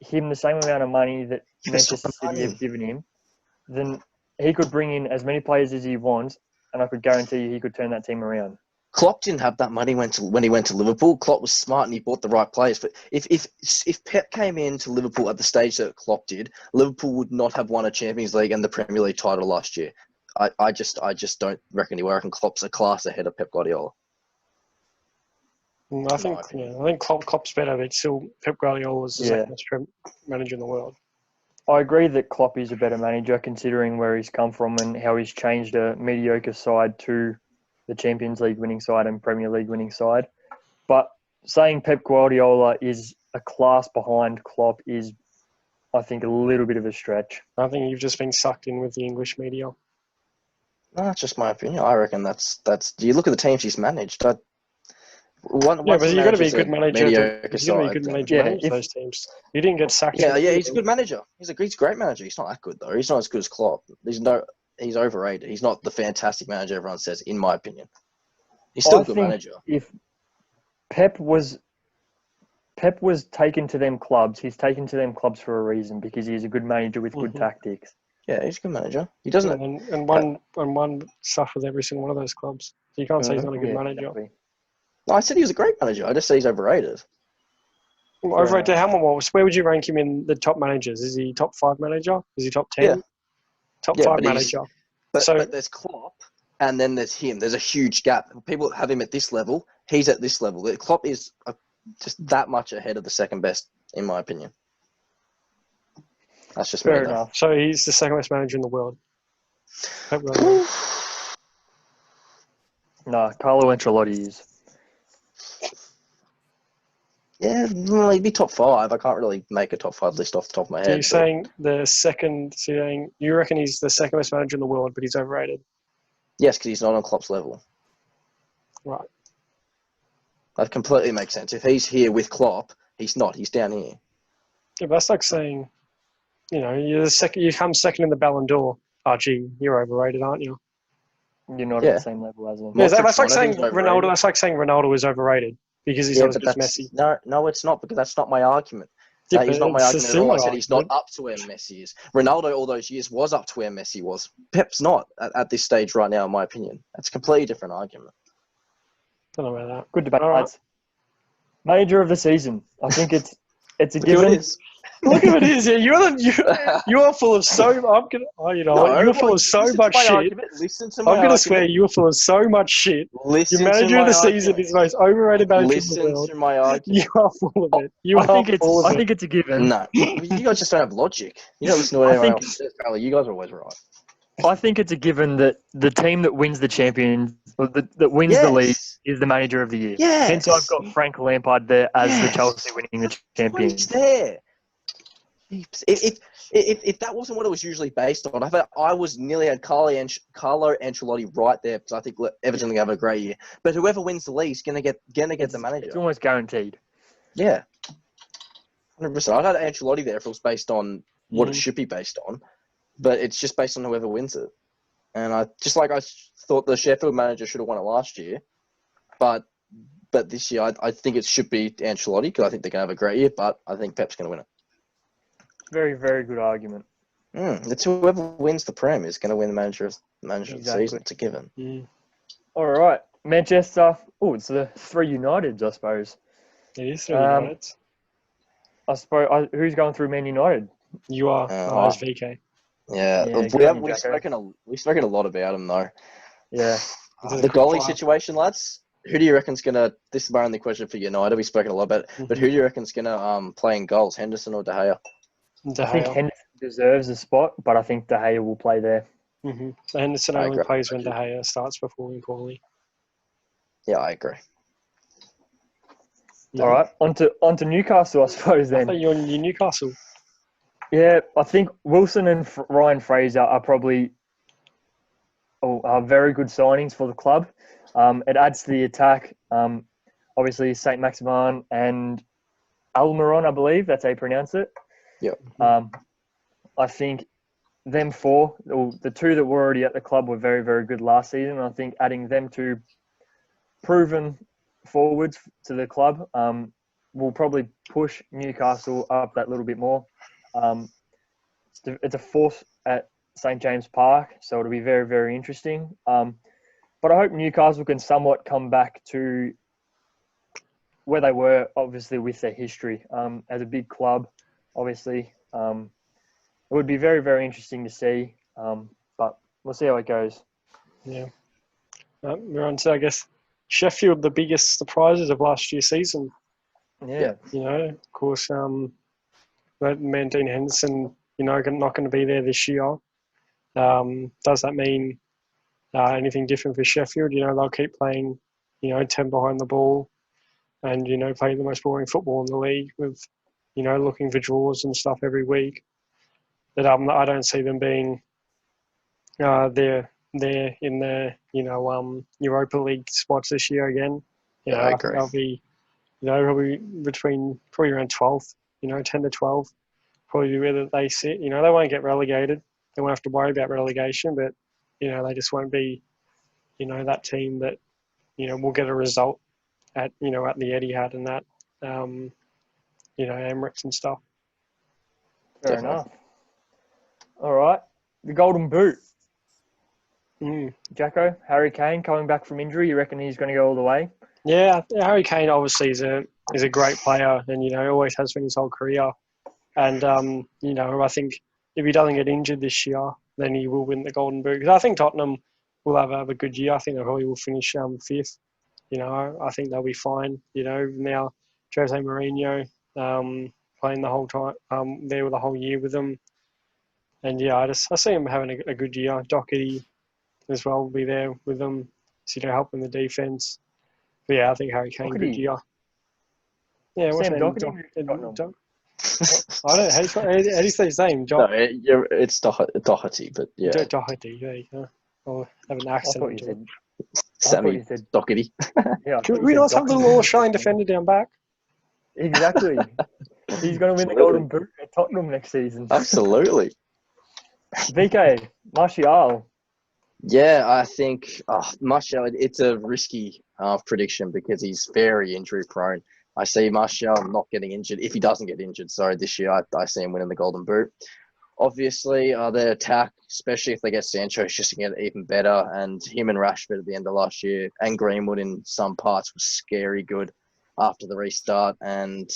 him the same amount of money that Manchester City have given him, then he could bring in as many players as he wants, and I could guarantee you he could turn that team around. Klopp didn't have that money when he went to Liverpool. Klopp was smart and he bought the right players. But if Pep came into Liverpool at the stage that Klopp did, Liverpool would not have won a Champions League and the Premier League title last year. I just don't reckon he will. I reckon Klopp's a class ahead of Pep Guardiola. I think Klopp's better, but still Pep Guardiola was the second best manager in the world. I agree that Klopp is a better manager considering where he's come from and how he's changed a mediocre side to the Champions League winning side and Premier League winning side. But saying Pep Guardiola is a class behind Klopp is, I think, a little bit of a stretch. I think you've just been sucked in with the English media. No, that's just my opinion. I reckon that's. You look at the teams he's managed. But you've got to be a good manager. Manage those teams. You didn't get sacked. Yeah, he's a good manager. He's a great manager. He's not that good though. He's not as good as Klopp. He's overrated. He's not the fantastic manager everyone says, in my opinion. He's still a good manager. If Pep was taken to them clubs, he's taken to them clubs for a reason because he's a good manager with good tactics. Yeah, he's a good manager. He doesn't and won stuff with every single one of those clubs. So you can't say he's not a good manager. Exactly. No, I said he was a great manager. I just say he's overrated. Overrated how much? Where would you rank him in the top managers? Is he top 5 manager? Is he top 10? Yeah. Top 5 manager. But there's Klopp, and then there's him. There's a huge gap. People have him at this level. He's at this level. Klopp is just that much ahead of the second best, in my opinion. That's just fair enough. So he's the second best manager in the world. No, Carlo Ancelotti is. Yeah, well, he'd be top 5. I can't really make a top 5 list off the top of my head. So you're saying you reckon he's the second best manager in the world, but he's overrated? Yes, because he's not on Klopp's level. Right. That completely makes sense. If he's here with Klopp, he's not. He's down here. Yeah, but that's like saying, you come second in the Ballon d'Or. Oh, gee, you're overrated, aren't you? You're not at the same level as him. Yeah, that's like saying Ronaldo. That's like saying Ronaldo is overrated because he's not as good as Messi. No, it's not, because that's not my argument. Yeah, that is not my argument at all. I said he's not argument. up to where Messi is. Ronaldo, all those years, was up to where Messi was. Pep's not at this stage right now, in my opinion. That's a completely different argument. Don't know about that. Good debate, All lads. Manager of the season. I think it's a given. Look at it is. Yeah, you are full of so. You're full of so much shit. Listen to my I'm gonna swear you're full of so much shit. Your manager of the season is the most overrated manager in the world. Listen to my argument. You are full of it. I think it's a given. No, you guys just don't have logic. You don't listen to what anyone else says, Carly. You guys are always right. I think it's a given that the team that wins the champion, or that wins the league, is the manager of the year. Yes. Hence, I've got Frank Lampard there as the Chelsea winning the champion. He's there. If that wasn't what it was usually based on, I was nearly had Carlo Ancelotti right there, because I think Everton will have a great year. But whoever wins the league is gonna get the manager. It's almost guaranteed. Yeah, 100%. I'd have Ancelotti there if it was based on what it should be based on, but it's just based on whoever wins it. And I thought the Sheffield manager should have won it last year, but this year I think it should be Ancelotti, because I think they're gonna have a great year. But I think Pep's gonna win it. Very, very good argument. It's whoever wins the Prem is going to win the manager of the season. It's a given. All right. Manchester. Oh, it's the 3 Uniteds, I suppose. It is 3 Uniteds. I suppose. Who's going through Man United? You are. It's VK. Yeah. We've spoken a lot about him, though. Yeah. The goalie situation, lads. Who do you reckon's going to... This is my only question for United. We've spoken a lot about it. But who do you reckon's going to play in goals, Henderson or De Gea? I think Henderson deserves a spot, but I think De Gea will play there. Henderson only plays when De Gea starts performing poorly. Yeah, I agree. All right, on to Newcastle, I suppose, then. I thought you're Newcastle. Yeah, I think Wilson and Ryan Fraser are probably very good signings for the club. It adds to the attack. Obviously, St. Maximin and Almiron, I believe. That's how you pronounce it. Yeah. I think them four, the two that were already at the club, were very, very good last season. I think adding them two proven forwards to the club will probably push Newcastle up that little bit more. It's a fourth at St. James Park, so it'll be very, very interesting. But I hope Newcastle can somewhat come back to where they were, obviously, with their history. As a big club, obviously. It would be very, very interesting to see. But we'll see how it goes. Yeah. We're on to, I guess, Sheffield, the biggest surprises of last year's season. Yeah. You know, of course, Dean Henderson, you know, not going to be there this year. Does that mean anything different for Sheffield? You know, they'll keep playing, you know, 10 behind the ball and, you know, playing the most boring football in the league with, you know, looking for draws and stuff every week. But I don't see them being there in the, you know, Europa League spots this year again. You know, I I think agree. they'll be, you know, probably around 12th, you know, 10 to 12, probably where they sit. You know, they won't get relegated. They won't have to worry about relegation, but, you know, they just won't be, you know, that team that, you know, will get a result at, you know, at the Etihad and that, you know, Emirates and stuff. Fair Definitely. enough. All right. The Golden Boot. Mm. Jacko, Harry Kane coming back from injury. You reckon he's going to go all the way? Yeah, Harry Kane obviously is a great player, and you know always has been his whole career. And you know, I think if he doesn't get injured this year, then he will win the Golden Boot. Because I think Tottenham will have a good year. I think they probably will finish fifth. You know, I think they'll be fine. You know, now Jose Mourinho playing the whole time there with the whole year with them, and yeah, I see him having a good year. Doherty as well will be there with them, so you know, helping the defense. But yeah, I think Harry Kane good Doherty. year. Yeah, what's Sam his name? Doherty? Tottenham. I don't know. How do you say his name? No, it's Doherty, but yeah. Doherty. There you go. I'll have an I accent. thought you said. Sammy said. Doherty. Yeah. Can we not have the little Australian defender down back? Exactly. He's going to win the Absolutely. Golden Boot at Tottenham next season. Absolutely. VK, Martial. Yeah, I think Martial, it's a risky prediction because he's very injury prone. I see Martial not getting injured. If he doesn't get injured, sorry, this year, I see him winning the Golden Boot. Obviously, their attack, especially if they get Sancho, is just going to get even better. And him and Rashford at the end of last year, and Greenwood in some parts, was scary good after the restart. And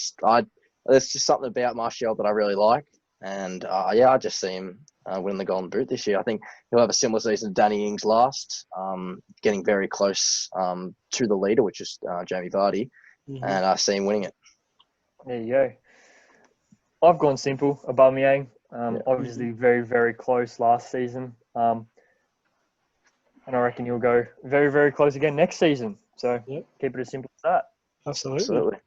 there's just something about Martial that I really like. And yeah, I just see him winning the Golden Boot this year. I think he'll have a similar season to Danny Ings last, getting very close to the leader, which is Jamie Vardy. Mm-hmm. And I see him winning it. There you go. I've gone simple. Aubameyang. Obviously, very, very close last season. And I reckon he'll go very, very close again next season. So keep it as simple as that. Absolutely.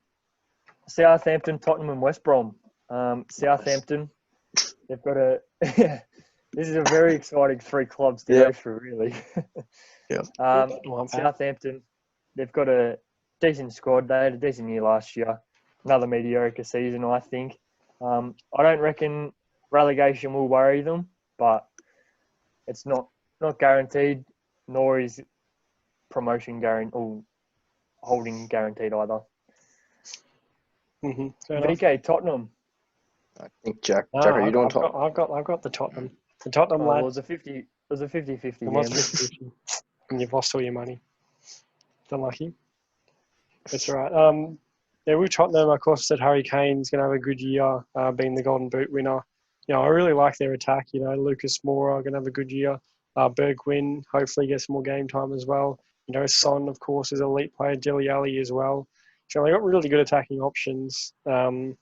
Southampton, Tottenham, and West Brom. Southampton, they've got a. This is a very exciting three clubs to go through, really. Southampton, they've got a decent squad. They had a decent year last year. Another mediocre season, I think. I don't reckon relegation will worry them, but it's not guaranteed, nor is promotion guaranteed or holding guaranteed either. Mm-hmm. VK, Tottenham. I think Jack, are you doing top? I've got the Tottenham. The Tottenham lad. It was a 50-50 It was 50-50. And you've lost all your money. It's unlucky. That's all right. Yeah, with Tottenham, of course, said Harry Kane's going to have a good year, being the Golden Boot winner. You know, I really like their attack. You know, Lucas Moura going to have a good year. Bergwijn hopefully gets more game time as well. You know, Son, of course, is an elite player. Dele Alli as well. So they got really good attacking options. You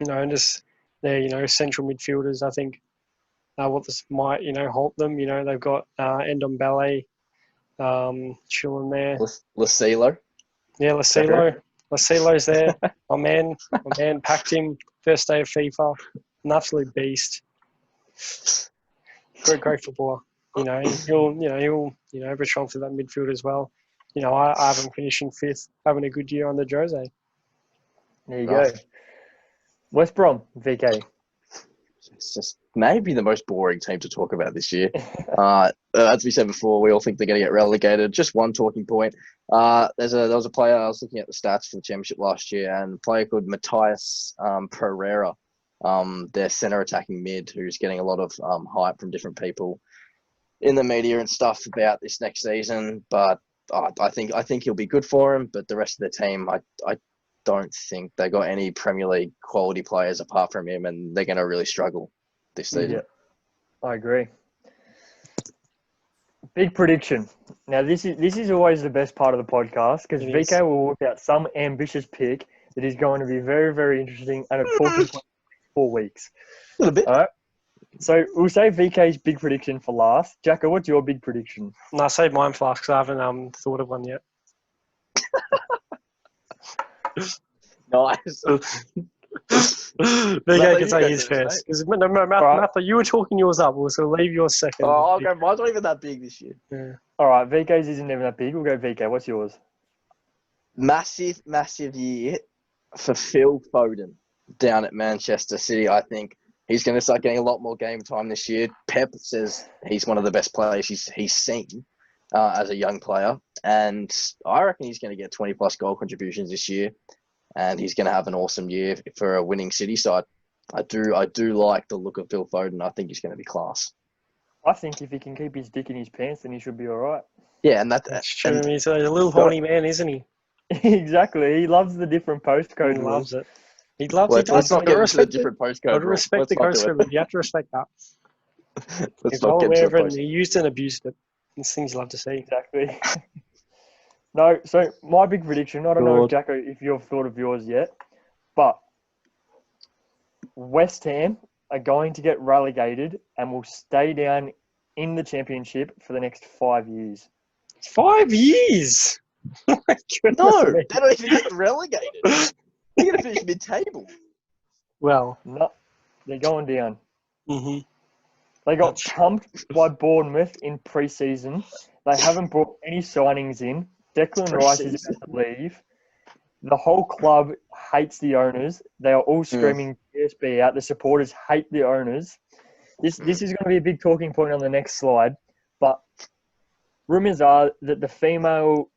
know, and just their, you know, central midfielders, I think, what this might, you know, halt them. You know, they've got Ndombele chilling there. Lascilo. Yeah, Lasilo's there. My man packed him first day of FIFA. An absolute beast. Great footballer. You know, he'll patrol for that midfield as well. You know, I have him finishing fifth, having a good year under Jose. There you go. West Brom, VK. It's just maybe the most boring team to talk about this year. As we said before, we all think they're going to get relegated. Just one talking point. There was a player, I was looking at the stats for the championship last year, and a player called Matthias Pereira, their centre attacking mid, who's getting a lot of hype from different people. in the media and stuff about this next season, but I think he'll be good for him. But the rest of the team, I don't think they got any Premier League quality players apart from him, and they're going to really struggle this season. Yeah, I agree. Big prediction. Now, this is always the best part of the podcast because It is. VK will work out some ambitious pick that is going to be very, very interesting and a talking point for 4 weeks. A little bit. All right. So we'll say VK's big prediction for last. Jacko, what's your big prediction? No, I saved mine for last because I haven't thought of one yet. Nice. VK can say his first. Because Matthew, you were talking yours up. So leave yours second. Oh, I'll go. Mine's not even that big this year. Yeah. All right, VK's isn't even that big. We'll go VK. What's yours? Massive year for Phil Foden down at Manchester City. I think he's going to start getting a lot more game time this year. Pep says he's one of the best players he's seen as a young player. And I reckon he's going to get 20-plus goal contributions this year. And he's going to have an awesome year for a winning City side. I do like the look of Phil Foden. I think he's going to be class. I think if he can keep his dick in his pants, then he should be all right. Yeah, and That's true. He's a little horny man, isn't he? Exactly. He loves the different postcode He rules. loves it. He loves it. Let's not get into the different postcode I'd rules. respect the postcode. You have to respect that. Let's not get into the He used and abused it. These things you love to see. Exactly. No, so my big prediction, I don't know, Jacko, if you've thought of yours yet, but West Ham are going to get relegated and will stay down in the Championship for the next 5 years. 5 years? Oh my goodness. No, they don't even get relegated. They're going to finish mid-table. Well, No, they're going down. mm-hmm. They got pumped by Bournemouth in pre-season. They haven't brought any signings in. Declan Rice is about to leave. The whole club hates the owners. They are all screaming PSB out. The supporters hate the owners. This is going to be a big talking point on the next slide. But rumours are that the female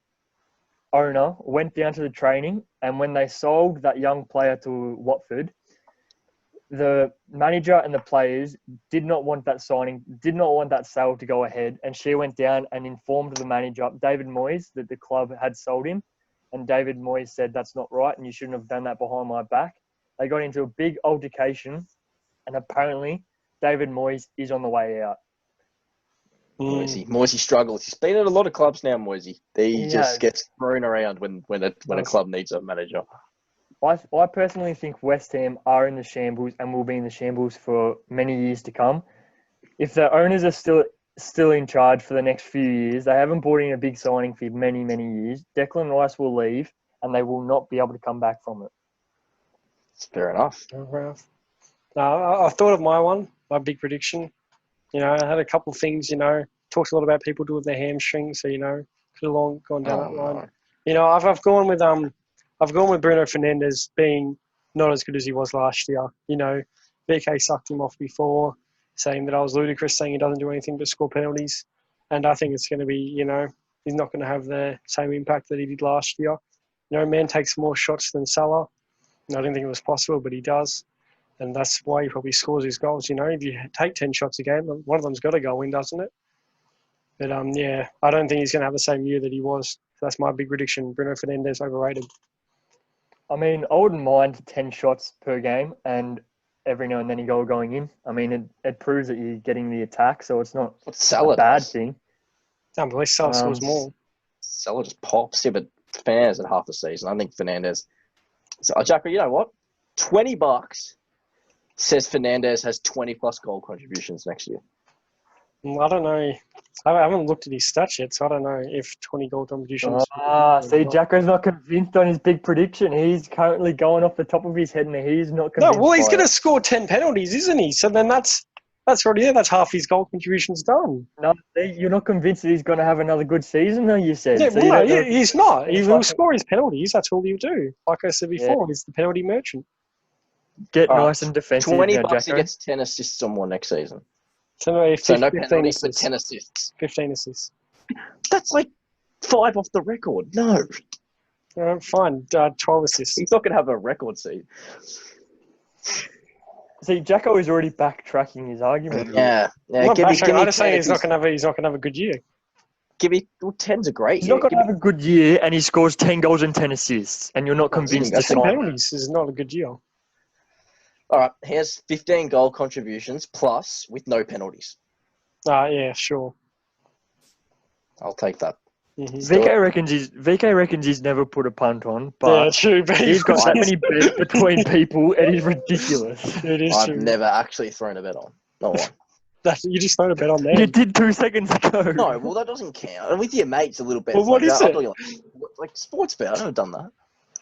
owner went down to the training, and when they sold that young player to Watford, the manager and the players did not want that signing, did not want that sale to go ahead. And she went down and informed the manager, David Moyes, that the club had sold him. And David Moyes said, that's not right, and you shouldn't have done that behind my back. They got into a big altercation, and apparently David Moyes is on the way out. Moisey struggles. He's been at a lot of clubs now, Moisey. He just gets thrown around when a club needs a manager. I personally think West Ham are in the shambles and will be in the shambles for many years to come. If the owners are still in charge for the next few years, they haven't brought in a big signing for many, many years. Declan Rice will leave, and they will not be able to come back from it. Fair enough. I thought of my big prediction. You know, I had a couple of things, talked a lot about people doing their hamstrings, so, could have gone down that line. No. I've gone with Bruno Fernandes being not as good as he was last year. VK sucked him off before, saying that I was ludicrous, saying he doesn't do anything but score penalties. And I think it's going to be, he's not going to have the same impact that he did last year. Man takes more shots than Salah. I didn't think it was possible, but he does. And that's why he probably scores his goals. If you take 10 shots a game, one of them's got to go in, doesn't it? But, I don't think he's going to have the same year that he was. So that's my big prediction. Bruno Fernandes overrated. I mean, I wouldn't mind 10 shots per game and every now and then a goal going in. I mean, it proves that you're getting the attack, so it's not a bad thing. Unbelievable. Salah scores more. Salah just pops. Yeah, but Fernandes at half the season. I think Fernandes. So, Jacko, you know what? $20 says Fernandes has 20-plus goal contributions next year. I don't know. I haven't looked at his stats yet, so I don't know if 20 goal contributions. See, Jacko's not convinced on his big prediction. He's currently going off the top of his head, and he's not convinced. No, well, he's going to score 10 penalties, isn't he? So then that's already there. That's half his goal contributions done. No, you're not convinced that he's going to have another good season, though, you said. Yeah, So he's not. He will score his penalties. That's all he'll do. Like I said before, he's the penalty merchant. Get nice and defensive. $20, he gets 10 assists or more next season. So no penalties, but 10 assists. 15 assists. That's like 5 off the record. No. Fine. 12 assists. He's not going to have a record season. See, Jacko is already backtracking his argument. Yeah. I'm not Give me, bashing, I'm just saying 10 he's not gonna have a good year. Give me 10's a great He's year. not going to have a good year, and he scores 10 goals and 10 assists, and you're not convinced to that's Ten sign him. penalties is not a good year. All right, here's 15 goal contributions plus with no penalties. Yeah, sure. I'll take that. Mm-hmm. VK reckons he's never put a punt on, Yeah, but true. But he's got that many bets between people, and he's ridiculous. It is I've true. never actually thrown a bet on. No one. You just thrown a bet on there. You did 2 seconds ago. No, well, that doesn't count. And with your mates, a little bit. Well, what like is that. it? I'll do like sports bet. I've never done that.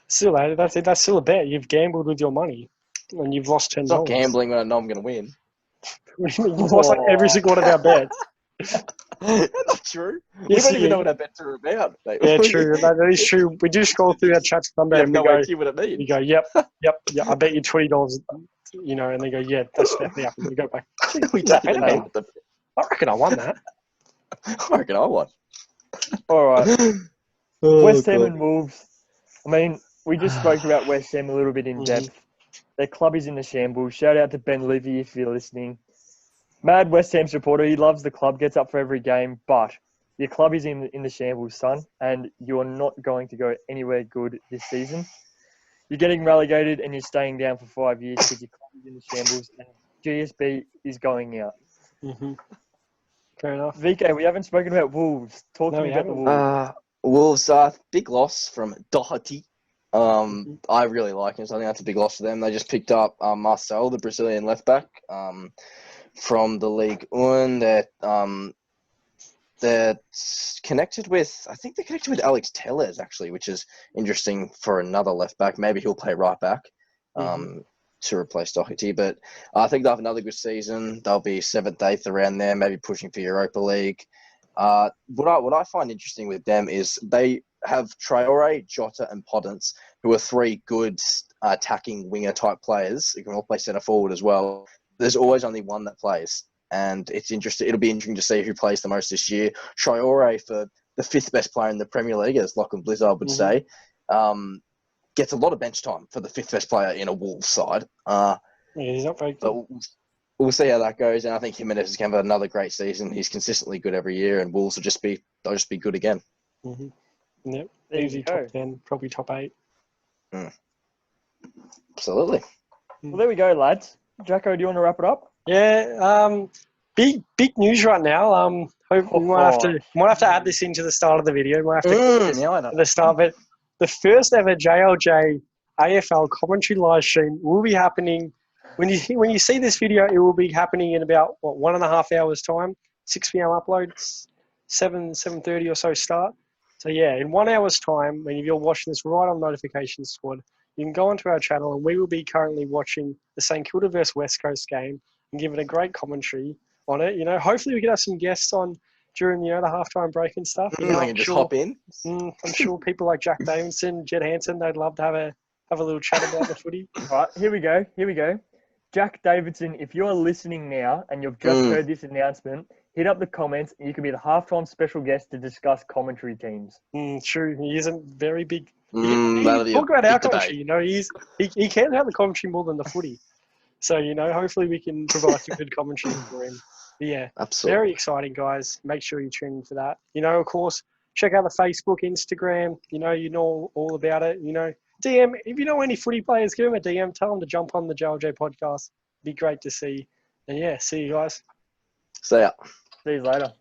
Still, that's still a bet. You've gambled with your money, and you've lost $10. It's not gambling when I know I'm going to win. You've lost like every single one of our bets. Not true. Yes, We don't even you- know what our bets are about. Mate. Yeah, true. That is true. We do scroll through our chats You Sunday have and we no go, idea what it means. you go, yep. I bet you $20. And they go, yeah, that's definitely happened. We go back. We that don't even bet know what the. I reckon I won that. I reckon I won. All right. Oh, West Ham God. and Wolves. I mean, we just spoke about West Ham a little bit in Mhm. depth. Their club is in the shambles. Shout out to Ben Livy if you're listening. Mad West Ham supporter. He loves the club, gets up for every game, but your club is in the shambles, son, and you're not going to go anywhere good this season. You're getting relegated and you're staying down for 5 years because your club is in the shambles and GSB is going out. Mm-hmm. Fair enough. VK, we haven't spoken about Wolves. Talk No, to me we about the haven't. Wolves. Wolves, big loss from Doherty. I really like him, so I think that's a big loss for them. They just picked up Marcel, the Brazilian left back, from the League One. They're connected with, I think they're connected with Alex Tellez, actually, which is interesting for another left back. Maybe he'll play right back to replace Doherty. But I think they'll have another good season. They'll be 7th, 8th around there, maybe pushing for Europa League. What I find interesting with them is they have Traore, Jota, and Podence, who are 3 good attacking winger type players who can all play centre forward as well. There's always only one that plays, and it's interesting. It'll be interesting to see who plays the most this year. Traore, for the 5th best player in the Premier League, as Lachlan Blizzard would say, gets a lot of bench time for the 5th best player in a Wolves side. Yeah, he's not very good. We'll see how that goes, and I think Jimenez is going to have another great season. He's consistently good every year, and Wolves will just be good again. Mm-hmm. Yep. There you Easy go. top 10, probably top 8. Absolutely. Well, there we go, lads. Jacko, do you want to wrap it up? Yeah. Big news right now. Hope we might have to add this into the start of the video. We might have to Yeah, I know. at the start of it. The first ever JLJ AFL commentary live stream will be happening. When you see this video, it will be happening in about 1.5 hours time. 6 p.m. uploads, 7:30 or so start. So yeah, in 1 hour's time, when you're watching this right on Notification Squad, you can go onto our channel and we will be currently watching the St Kilda vs West Coast game and giving a great commentary on it. Hopefully we can have some guests on during the halftime break and stuff. I can just hop in. I'm sure people like Jack Davidson, Jed Hansen, they'd love to have a little chat about the footy. All right, here we go. Jack Davidson, if you're listening now and you've just heard this announcement, hit up the comments and you can be the halftime special guest to discuss commentary teams. True, he isn't very big. That'll be Talk about our big commentary. He can have the commentary more than the footy. So hopefully we can provide some good commentary for him. But yeah, Absolutely. very exciting, guys. Make sure you tune in for that. Of course, check out the Facebook, Instagram. You know all about it. DM, if you know any footy players, give them a DM. Tell them to jump on the JLJ podcast. Be great to see. And yeah, see you guys. See ya. See you later.